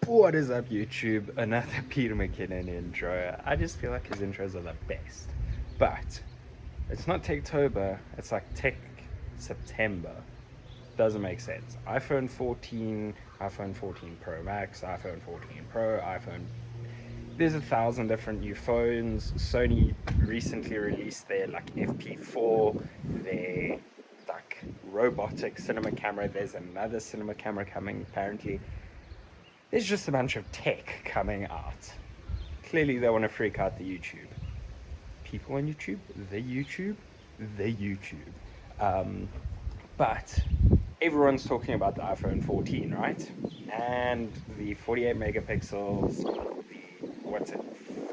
What is up, YouTube? Another Peter McKinnon intro. I just feel like his intros are the best. But it's not Techtober, it's like Tech September. Doesn't make sense. iPhone 14, iPhone 14 Pro Max, iPhone 14 Pro, iPhone. There's 1,000 different new phones. Sony recently released their like FP4, their like robotic cinema camera. There's another cinema camera coming apparently. There's just a bunch of tech coming out. Clearly they want to freak out the YouTube. People on YouTube, the YouTube, the YouTube. But everyone's talking about the iPhone 14, right? And the 48 megapixels, the, what's it,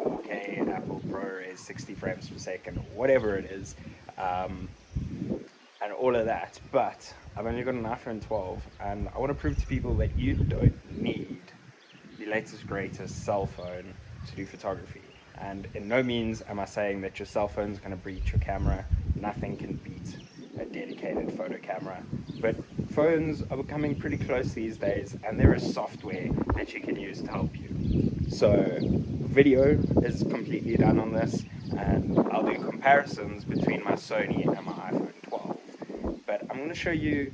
4K Apple ProRes 60 frames per second, whatever it is, and all of that. But I've only got an iPhone 12, and I want to prove to people that you don't need the latest, greatest cell phone to do photography. And in no means am I saying that your cell phone is going to breach your camera. Nothing can beat a dedicated photo camera. But phones are becoming pretty close these days, and there is software that you can use to help you. So video is completely done on this, and I'll do comparisons between my Sony and my iPhone 12. But I'm going to show you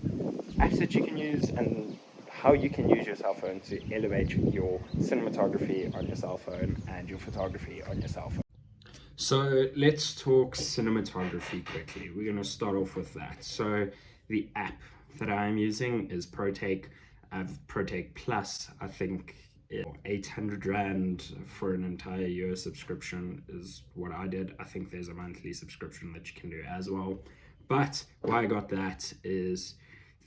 apps that you can use and how you can use your cell phone to elevate your cinematography on your cell phone and your photography on your cell phone. So let's talk cinematography quickly. We're going to start off with that. So the app that I'm using is Protake. I have Protake Plus. I think 800 Rand for an entire year subscription is what I did. I think there's a monthly subscription that you can do as well. But why I got that is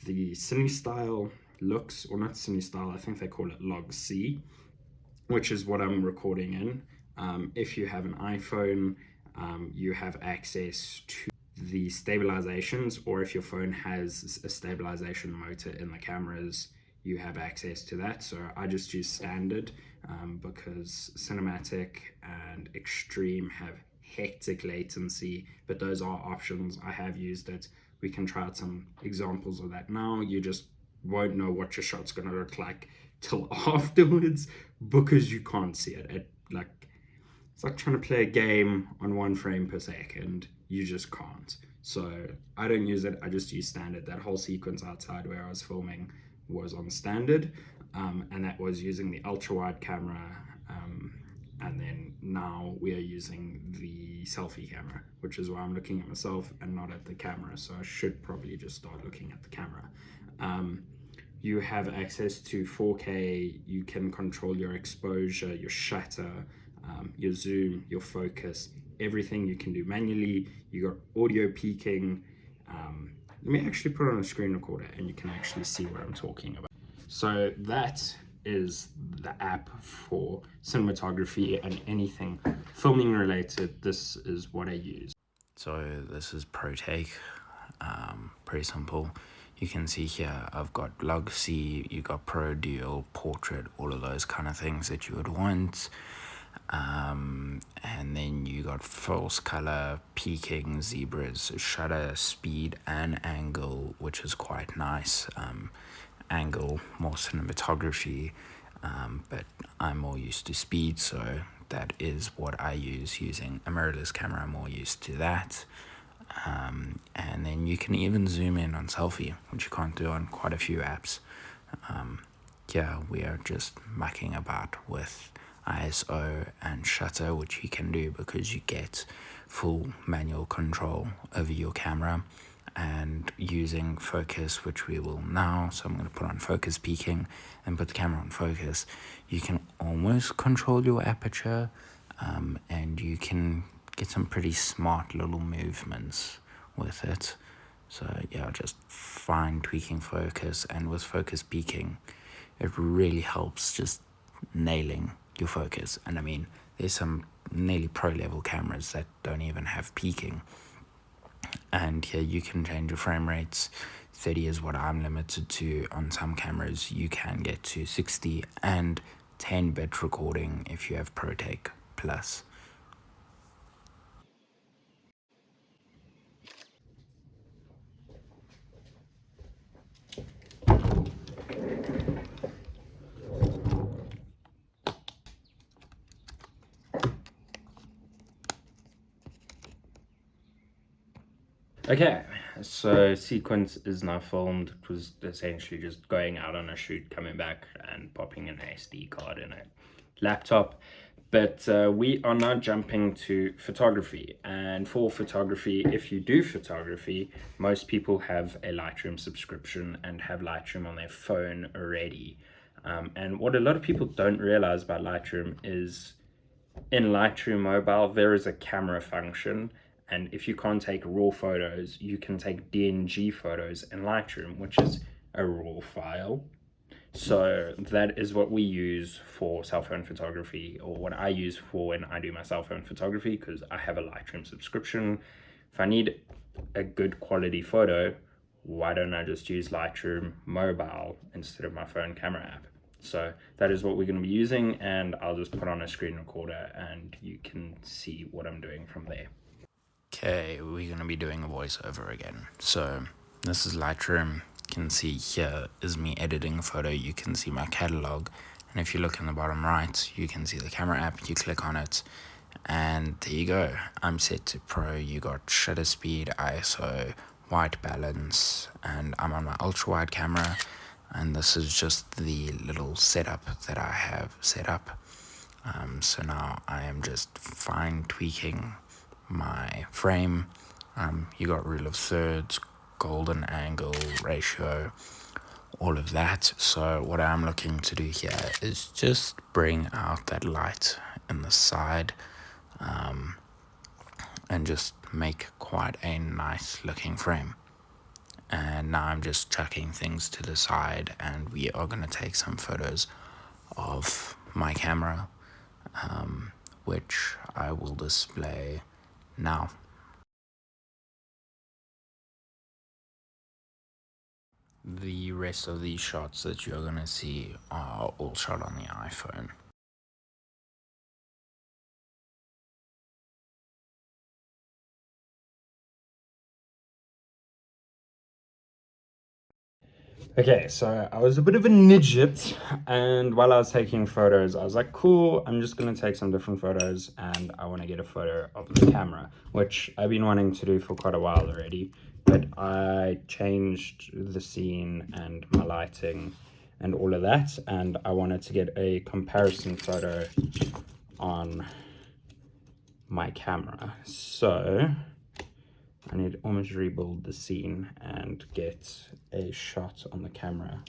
the Cine Style looks, or not Cine Style, I think they call it Log C, which is what I'm recording in. If you have an iPhone, you have access to the stabilizations, or if your phone has a stabilization motor in the cameras, you have access to that. So I just use standard because cinematic and extreme have hectic latency, but those are options. I have used it. We can try out some examples of that now. You just won't know what your shot's gonna look like till afterwards because you can't see it. It's like trying to play a game on 1 frame per second. You just can't. So I don't use it. I just use standard. That whole sequence outside where I was filming was on standard, and that was using the ultra wide camera. And then now we are using the selfie camera, which is why I'm looking at myself and not at the camera. So I should probably just start looking at the camera. You have access to 4K. You can control your exposure, your shutter, your zoom, your focus, everything you can do manually. You got audio peaking. Let me actually put on a screen recorder and you can actually see what I'm talking about. So that is the app for cinematography and anything filming related. This is what I use. So this is Protake, pretty simple. You can see here I've got Log C, you got Pro, Dual, Portrait, all of those kind of things that you would want. And then you got false color, peaking, zebras, shutter, speed, and angle, which is quite nice. Angle, more cinematography, but I'm more used to speed, so that is what I use. Using a mirrorless camera, I'm more used to that. And then you can even zoom in on selfie, which you can't do on quite a few apps. Yeah, we are just mucking about with ISO and shutter, which you can do because you get full manual control over your camera, and using focus, which we will now. So I'm going to put on focus peaking and put the camera on focus. You can almost control your aperture, and you can get some pretty smart little movements with it. So yeah, just fine tweaking focus, and with focus peaking, it really helps just nailing your focus. And I mean, there's some nearly pro level cameras that don't even have peaking. And here you can change your frame rates. 30 is what I'm limited to. On some cameras you can get to 60 and 10-bit recording if you have Protake Plus. Okay, so sequence is now filmed. It was essentially just going out on a shoot, coming back and popping an SD card in a laptop. But we are now jumping to photography. And for photography, if you do photography, most people have a Lightroom subscription and have Lightroom on their phone already. And what a lot of people don't realize about Lightroom is in Lightroom Mobile, there is a camera function, and if you can't take raw photos, you can take DNG photos in Lightroom, which is a raw file. So that is what we use for cell phone photography, or what I use for when I do my cell phone photography, because I have a Lightroom subscription. If I need a good quality photo, why don't I just use Lightroom Mobile instead of my phone camera app? So that is what we're going to be using, and I'll just put on a screen recorder and you can see what I'm doing from there. Okay, we're going to be doing a voiceover again. So this is Lightroom. You can see here is me editing a photo. You can see my catalog. And if you look in the bottom right, you can see the camera app. You click on it and there you go. I'm set to pro. You got shutter speed, ISO, white balance, and I'm on my ultra wide camera. And this is just the little setup that I have set up. So now I am just fine tweaking my frame. You got rule of thirds, golden angle ratio, all of that. So what I'm looking to do here is just bring out that light in the side, and just make quite a nice looking frame. And now I'm just chucking things to the side, and we are going to take some photos of my camera, which I will display now. The rest of these shots that you're going to see are all shot on the iPhone. Okay, so I was a bit of a midget, and while I was taking photos, I was like, cool, I'm just gonna take some different photos, and I wanna get a photo of the camera, which I've been wanting to do for quite a while already, but I changed the scene and my lighting and all of that, and I wanted to get a comparison photo on my camera. So I need to almost rebuild the scene and get a shot on the camera.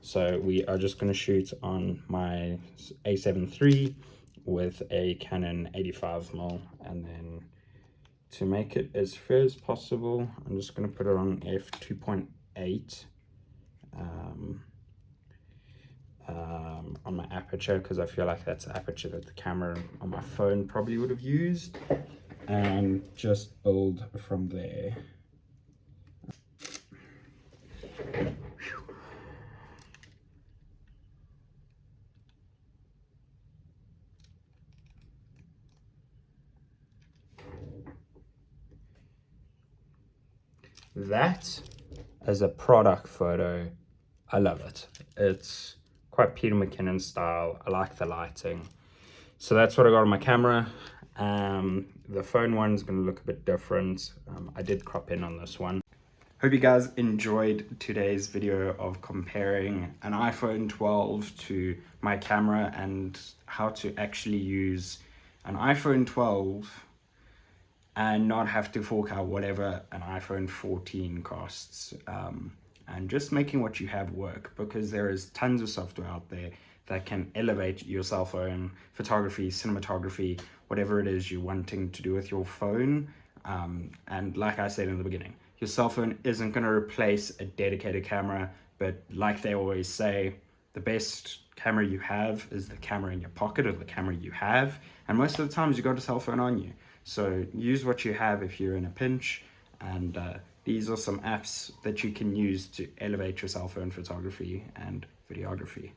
So we are just going to shoot on my A7 III with a Canon 85mm, and then to make it as fair as possible, I'm just going to put it on f2.8 on my aperture, because I feel like that's the aperture that the camera on my phone probably would have used, and just build from there. That as a product photo, I love it. It's quite Peter McKinnon style. I like the lighting. So that's what I got on my camera. The phone one's gonna look a bit different. I did crop in on this one. Hope you guys enjoyed today's video of comparing an iPhone 12 to my camera and how to actually use an iPhone 12 and not have to fork out whatever an iPhone 14 costs, and just making what you have work, because there is tons of software out there that can elevate your cell phone photography, cinematography, whatever it is you're wanting to do with your phone. And like I said in the beginning, your cell phone isn't going to replace a dedicated camera, but like they always say, the best camera you have is the camera in your pocket, or the camera you have, and most of the times you got a cell phone on you. So use what you have if you're in a pinch, and these are some apps that you can use to elevate your cell phone photography and videography.